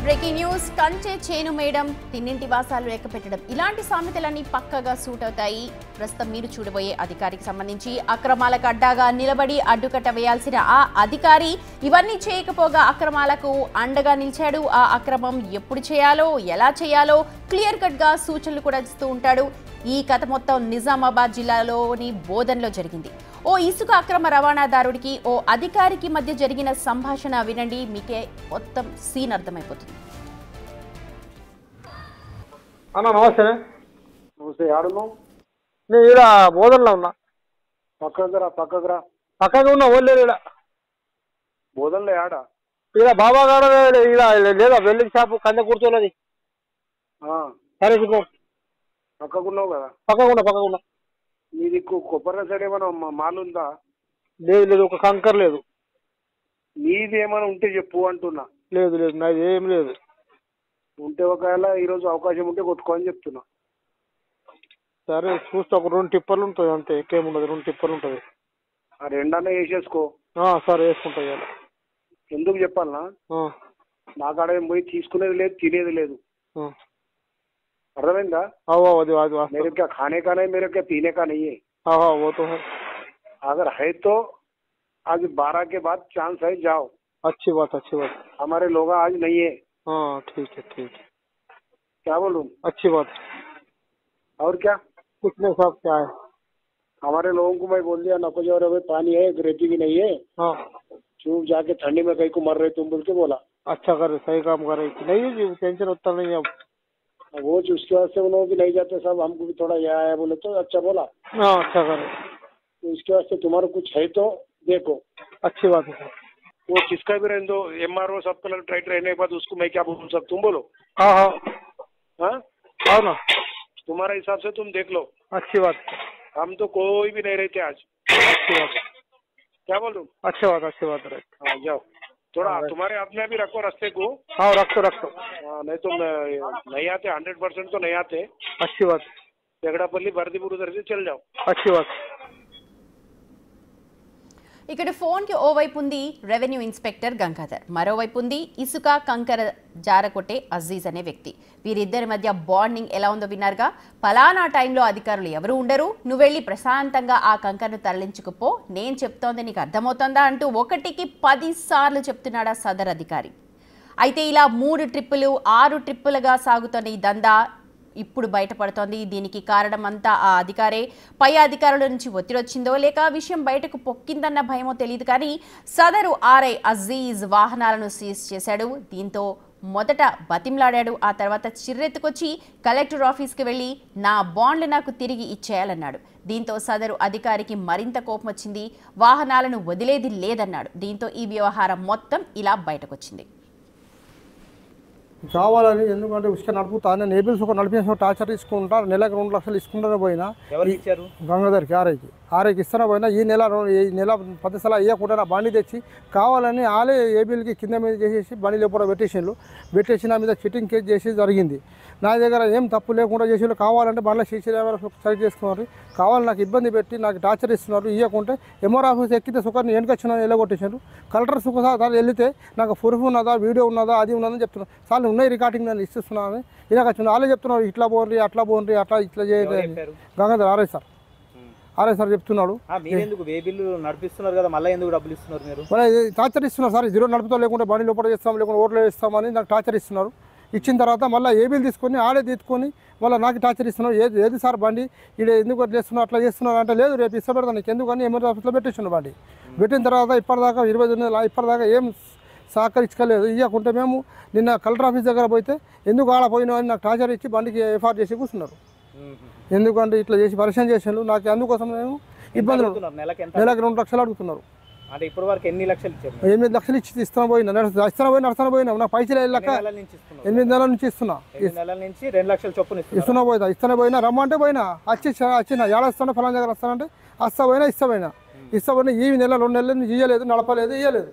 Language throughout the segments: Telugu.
బ్రేకింగ్ న్యూస్ కంచె చేను మేయడం తిన్నింటి వాసాలు లెక్క పెట్టడం ఇలాంటి సామెతలన్నీ పక్కగా సూట్ అవుతాయి. ప్రస్తుతం మీరు చూడబోయే అధికారికి సంబంధించి అక్రమాలకు అడ్డాగా నిలబడి అడ్డుకట్ట వేయాల్సిన ఆ అధికారి ఇవన్నీ చేయకపోగా అక్రమాలకు అండగా నిలిచాడు. ఆ అక్రమం ఎప్పుడు చేయాలో ఎలా చేయాలో క్లియర్ కట్ గా సూచనలు కూడా ఇస్తూ ఉంటాడు. ఈ కథ మొత్తం నిజామాబాద్ జిల్లాలోని బోధన్లో జరిగింది. ఓ ఇసుక అక్రమ రవాణాదారుడికి ఓ అధికారికి మధ్య జరిగిన సంభాషణ వినండి, మీకే మొత్తం సీన్ అర్థమైపోతుంది. అన్న నమస్తే. నమస్తే. ఆడున్నావు? నేను ఇక్కడ బోధనలో ఉన్నా. పక్కకు ఉన్నా. ఓన్లేదు ఇక్కడ బోధనలో ఆడ ఇక్కడ బాబా గాడ లేదా వెల్డింగ్ షాపు కంద కూర్చోలేదు. సరే పక్కకున్నావు కదా? పక్కకున్నా. నీ దిక్కు కొబ్బరి సైడ్ ఏమైనా మాల్ ఉందా? లేదు, ఒక కంకర్ లేదు. నీది ఏమైనా ఉంటే చెప్పు అంటున్నా. లేదు, నాది ఏం లేదు. ఉంటే ఒకవేళ ఈరోజు అవకాశం ఉంటే కొట్టుకోని చెప్తున్నా. సరే చూస్తే ఒక 2 టిప్పర్లు ఉంటుంది అంతే, ఇంకేముండదు. 2 టిప్పర్లు ఉంటుంది. ఆ రెండన్నా వేసేసుకో. సరే వేసుకుంటా. ఎందుకు చెప్పాలనా, నాకాడ ఏం పోయి తీసుకునేది లేదు, తినేది లేదు. అర్థమైందా? मेरे क्या खाने का नहीं, मेरे क्या पीने का नहीं है. वो तो है. अगर है तो आज 12 के बाद चांस है, जाओ. अच्छी बात. हमारे लोग आज नहीं है. ठीक है. क्या बोलूं? अच्छी बात. और क्या कुछ नहीं, सब क्या है. हमारे लोगों को मैं बोल दिया नको जो भाई पानी है, रेती भी नहीं है. चुप जाके ठंडी में कहीं को मर रहे तुम बोल के बोला. अच्छा कर, सही काम कर रही. नहीं जी, टेंशन उतना नहीं है. वो उसके वास्ते उन लोग भी नहीं जाते साहब, हमको भी थोड़ा यह आया बोले तो अच्छा बोला. अच्छा करे. तो इसके वास्ते तुम्हारा कुछ है तो देखो. अच्छी बात है. वो किसका भी रहने दो, MRO सब कलर टाइट रहने के बाद उसको मैं क्या बोल सकता, तुम बोलो. हाँ ना, तुम्हारा हिसाब से तुम देख लो. अच्छी बात. हम तो कोई भी नहीं रहते आज. अच्छी बात. क्या बोलूं? अच्छी बात. हाँ जाओ, थोड़ा तुम्हारे हाथ में भी रखो रास्ते को. हाँ रखो. नहीं तो नहीं आते, 100% तो नहीं आते. अच्छी बात. जगड़ापल्ली भरतीपुर उधर से चल जाओ. अच्छी बात. ఇక్కడ ఫోన్ కి ఓవైపు ఉంది రెవెన్యూ ఇన్స్పెక్టర్ గంగాధర్, మరోవైపు ఉంది ఇసుక కంకర జారకొట్టే అజీజ్ అనే వ్యక్తి. వీరిద్దరి మధ్య బాండింగ్ ఎలా ఉందో విన్నారుగా. పలానా టైంలో అధికారులు ఎవరు ఉండరు, నువ్వు వెళ్ళి ప్రశాంతంగా ఆ కంకరను తరలించుకుపో, నేను చెప్తోంది నీకు అర్థమవుతుందా అంటూ 1కి 10 సార్లు చెప్తున్నాడా సదర్ అధికారి. అయితే ఇలా 3 ట్రిప్పులు 6 ట్రిప్పులుగా సాగుతున్న ఈ దందా ఇప్పుడు బయటపడుతోంది. దీనికి కారణం అంతా ఆ అధికారే. పై అధికారుల నుంచి ఒత్తిడి వచ్చిందో లేక విషయం బయటకు పొక్కిందన్న భయమో తెలియదు, కానీ సదరు ఆర్ఐ అజీజ్ వాహనాలను సీజ్ చేశాడు. దీంతో మొదట బతిమ్లాడాడు, ఆ తర్వాత చిర్రెత్తుకొచ్చి కలెక్టర్ ఆఫీస్కి వెళ్ళి నా బాండ్లు నాకు తిరిగి ఇచ్చేయాలన్నాడు. దీంతో సదరు అధికారికి మరింత కోపం వచ్చింది, వాహనాలను వదిలేది లేదన్నాడు. దీంతో ఈ వ్యవహారం మొత్తం ఇలా బయటకొచ్చింది. కావాలని, ఎందుకంటే ఉసుక నడుపుతా నేబిల్స్ ఒక నడిపేసిన టార్చర్ తీసుకుంటా, నెలకు 2 లక్షలు ఇసుకుంటానే పోయినా. గంగాధర్కి ఆర్ఐకి ఇస్తానే పోయినా. ఈ నెల 10 సార్లు అయ్యకుండా నా బండి తెచ్చి కావాలని ఆలే ఏబీఎల్కి కింద మీద చేసేసి బండి లోపల పెట్టేసి నా మీద చిట్టింగ్ కేసు చేసి జరిగింది. నా దగ్గర ఏం తప్పు లేకుండా చేసి కావాలంటే బండ్ల సీసీ సైడ్ చేసుకున్నారు. కావాలి నాకు ఇబ్బంది పెట్టి నాకు టార్చర్ ఇస్తున్నారు. ఇవ్వకుంటే ఎంఆర్ ఆఫీస్ ఎక్కితే సుఖాన్ని వెనకొచ్చినా వెళ్ళగొట్టేసారు. కలెక్టర్ సుఖ వెళ్తే నాకు ప్రూఫ్ ఉన్నదా, వీడియో ఉన్నదా, అది ఉన్నదని చెప్తున్నారు. చాలా ఉన్నాయి రికార్డింగ్, నేను ఇస్తున్నాను. ఇలా వచ్చింది వాళ్ళే చెప్తున్నారు, ఇట్లా పోండి అట్లా చేయాలి. గంగాధర్ ఆర్ఐ సార్ చెప్తున్నాడు. నడిపిస్తున్నారు కదా, మళ్ళీ ఎందుకు డబ్బులు ఇస్తున్నారు మీరు? టార్చర్ ఇస్తున్నారు సార్. 0 నడుపుతా, లేకుంటే బండి లోపల చేస్తాం, లేకుంటే ఓట్లు వేస్తామని నాకు టార్చర్ ఇస్తున్నారు. ఇచ్చిన తర్వాత మళ్ళీ ఏబీలు తీసుకొని ఆడే తీసుకొని మళ్ళీ నాకు టార్చర్ ఇస్తున్నారు. ఏది సార్ బండి ఇక్కడ ఎందుకు అట్లా చేస్తున్నారు అంటే, లేదు రేపు ఇష్టపడతాను నీకు ఎందుకని ఎమర్జెన్సీ ఆఫీస్లో పెట్టేస్తున్నాను. బండి పెట్టిన తర్వాత ఇప్పటిదాకా 20 నెలలు ఇప్పటిదాకా ఏం సహకరించలేదు. ఇవ్వకుంటే మేము నిన్న కలెక్టర్ ఆఫీస్ దగ్గర పోతే ఎందుకు ఆడ పోయినా అని నాకు టార్చర్ ఇచ్చి బండికి ఎఫ్ఐఆర్ చేసి కూర్చున్నారు. ఎందుకంటే ఇట్లా చేసి పరిచయం చేసాను. నాకు అందుకోసం మేము ఇబ్బందులు. నెలకు 2 లక్షలు అడుగుతున్నారు. అంటే ఇప్పటి వరకు ఎన్ని లక్షలు ఇచ్చారు? 8 లక్షలు ఇచ్చి నడుస్తాను పోయినా. నాకు పైసలు 8 నెలల నుంచి ఇస్తున్నా. 8 నెలల నుంచి 2 లక్షలు చొప్పున ఇస్తానే పోయినా. రమ్మంటే పోయినా, వచ్చిన ఏడాదిస్తానే ఫలానా దగ్గర వస్తానంటే ఇస్తా పోయినా. ఈ నెల 2 నెలలు ఇయ్యలేదు, నడపలేదు, ఇయ్యలేదు.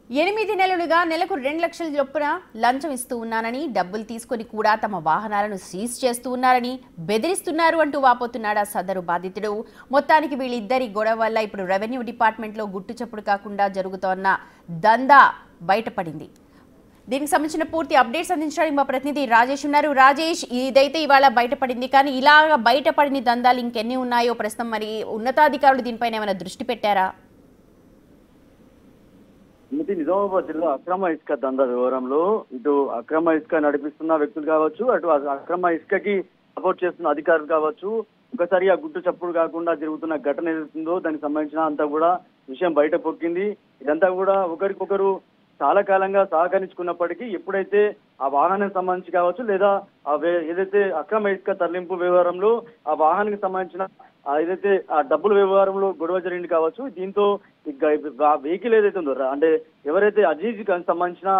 8 నెలలుగా నెలకు 2 లక్షల చొప్పున లంచం ఇస్తూ ఉన్నానని, డబ్బులు తీసుకొని కూడా తమ వాహనాలను సీజ్ చేస్తూ ఉన్నారని బెదిరిస్తున్నారు అంటూ వాపోతున్నాడా సదరు బాధితుడు. మొత్తానికి వీళ్ళిద్దరి గొడవ వల్ల ఇప్పుడు రెవెన్యూ డిపార్ట్మెంట్లో గుట్టుచప్పుడు కాకుండా జరుగుతోన్న దందా బయటపడింది. దీనికి సంబంధించిన పూర్తి అప్డేట్స్ అందించడానికి మా ప్రతినిధి రాజేష్ ఉన్నారు. రాజేష్, ఇదైతే ఇవాళ బయటపడింది, కానీ ఇలాగ బయటపడిన దందాలు ఇంకెన్ని ఉన్నాయో ప్రస్తుతం మరి ఉన్నతాధికారులు దీనిపైన ఏమైనా దృష్టి పెట్టారా? నిజామాబాద్ జిల్లా అక్రమ ఇసుక దందా వ్యవహారంలో ఇటు అక్రమ ఇసుక నడిపిస్తున్న వ్యక్తులు కావచ్చు, అటు అక్రమ ఇసుకకి సపోర్ట్ చేస్తున్న అధికారులు కావచ్చు, ఒకసారి ఆ గుట్టు చప్పుడు కాకుండా జరుగుతున్న ఘటన ఏదైతుందో దానికి సంబంధించిన అంతా కూడా విషయం బయట పొక్కింది. ఇదంతా కూడా ఒకరికొకరు చాలా కాలంగా సహకరించుకున్నప్పటికీ ఎప్పుడైతే ఆ వాహనానికి సంబంధించి కావచ్చు లేదా ఏదైతే అక్రమ ఇసుక తరలింపు వ్యవహారంలో ఆ వాహనానికి సంబంధించిన ఏదైతే ఆ డబ్బుల వ్యవహారంలో గొడవ జరిగింది కావచ్చు, దీంతో వెహికల్ ఏదైతే ఉందో అంటే ఎవరైతే అజీజ్ సంబంధించిన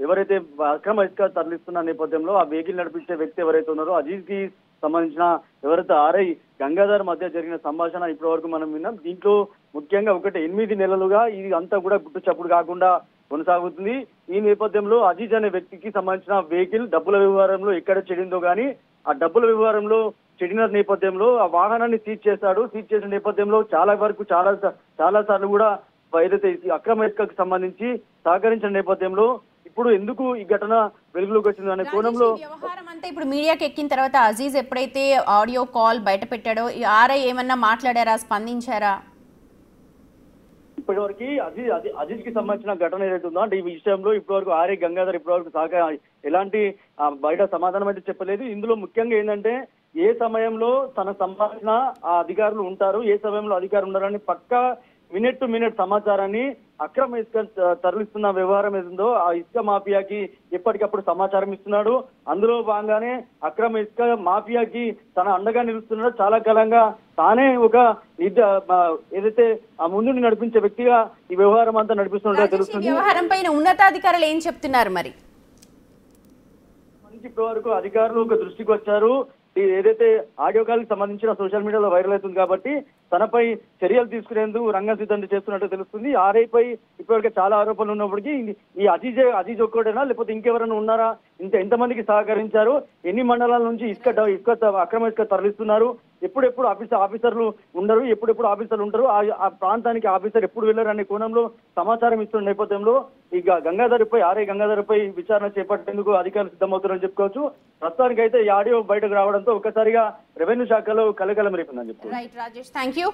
ఎవరైతే అక్రమ ఇసుక తరలిస్తున్న నేపథ్యంలో ఆ వెహికల్ నడిపించే వ్యక్తి ఎవరైతే ఉన్నారో అజీజ్ కి సంబంధించిన ఎవరైతే ఆర్ఐ గంగాధర్ మధ్య జరిగిన సంభాషణ ఇప్పటి వరకు మనం విన్నాం. దీంట్లో ముఖ్యంగా 8 నెలలుగా ఇది అంతా కూడా గుట్టు చప్పుడు కాకుండా కొనసాగుతుంది. ఈ నేపథ్యంలో అజీజ్ అనే వ్యక్తికి సంబంధించిన వెహికల్ డబ్బుల వ్యవహారంలో ఎక్కడ చెడిందో గానీ ఆ డబ్బుల వ్యవహారంలో చెడిన నేపథ్యంలో ఆ వాహనాన్ని సీజ్ చేశాడు. సీజ్ చేసిన నేపథ్యంలో చాలా సార్లు కూడా ఏదైతే అక్రమ ఇసుకకు సంబంధించి సహకరించిన నేపథ్యంలో ఇప్పుడు ఎందుకు ఈ ఘటన వెలుగులోకి వచ్చింది అనే కోణంలో వ్యవహారం అంతా ఇప్పుడు మీడియాకి ఎక్కిన తర్వాత అజీజ్ ఎప్పుడైతే ఆడియో కాల్ బయట పెట్టాడో ఈ ఆర్ఐ ఏమన్నా మాట్లాడారా, స్పందించారా? ఇప్పటివరకు అజీజ్ కి సంబంధించిన ఘటన ఏదైతే ఉందో అంటే ఈ విషయంలో ఇప్పటివరకు ఆర్ఐ గంగాధర్ ఇప్పటివరకు ఎలాంటి బయట సమాధానం అయితే చెప్పలేదు. ఇందులో ముఖ్యంగా ఏంటంటే ఏ సమయంలో తన సంబంధించిన ఆ అధికారులు ఉంటారు, ఏ సమయంలో అధికారులు ఉన్నారని పక్కా మినిట్ టు మినిట్ సమాచారాన్ని అక్రమ ఇసుక తరలిస్తున్న వ్యవహారం ఏదో ఆ ఇసుక మాఫియాకి ఎప్పటికప్పుడు సమాచారం ఇస్తున్నాడు. అందులో భాగంగానే అక్రమ ఇసుక మాఫియాకి తన అండగా నిలుస్తున్నాడు. చాలా కాలంగా తానే ఒక ఏదైతే ఆ ముందు నడిపించే వ్యక్తిగా ఈ వ్యవహారం అంతా నడిపిస్తున్నట్టు తెలుస్తుంది. వ్యవహారం పైన ఉన్నతాధికారులు ఏం చెప్తున్నారు మరి? ఇప్పటి వరకు అధికారులు ఒక దృష్టికి వచ్చారు. ఏదైతే ఆడియో కాల్ కి సంబంధించిన సోషల్ మీడియాలో వైరల్ అవుతుంది కాబట్టి తనపై చర్యలు తీసుకునేందుకు రంగం సిద్ధం చేస్తున్నట్టు తెలుస్తుంది. ఆర్ఐపై ఇప్పటివరకు చాలా ఆరోపణలు ఉన్నప్పటికీ ఈ అజీజ్ ఒక్కడేనా లేకపోతే ఇంకెవరైనా ఉన్నారా, ఎంతమందికి సహకరించారు, ఎన్ని మండలాల నుంచి అక్రమ ఇసుక తరలిస్తున్నారు, ఎప్పుడెప్పుడు ఆఫీసర్లు ఉండరు, ఎప్పుడెప్పుడు ఆఫీసర్లు ఉంటారు, ఆ ప్రాంతానికి ఆఫీసర్ ఎప్పుడు వెళ్ళారు అనే కోణంలో సమాచారం ఇస్తున్న నేపథ్యంలో ఇక ఆర్ఐ గంగాధర్పై విచారణ చేపట్టేందుకు అధికారులు సిద్ధమవుతారని చెప్పుకోవచ్చు. ప్రస్తుతానికి అయితే ఈ ఆడియో బయటకు రావడంతో ఒక్కసారిగా రెవెన్యూ శాఖలో కలకలం రేపిందని చెప్పుకోవచ్చు. Right Rajesh, thank you.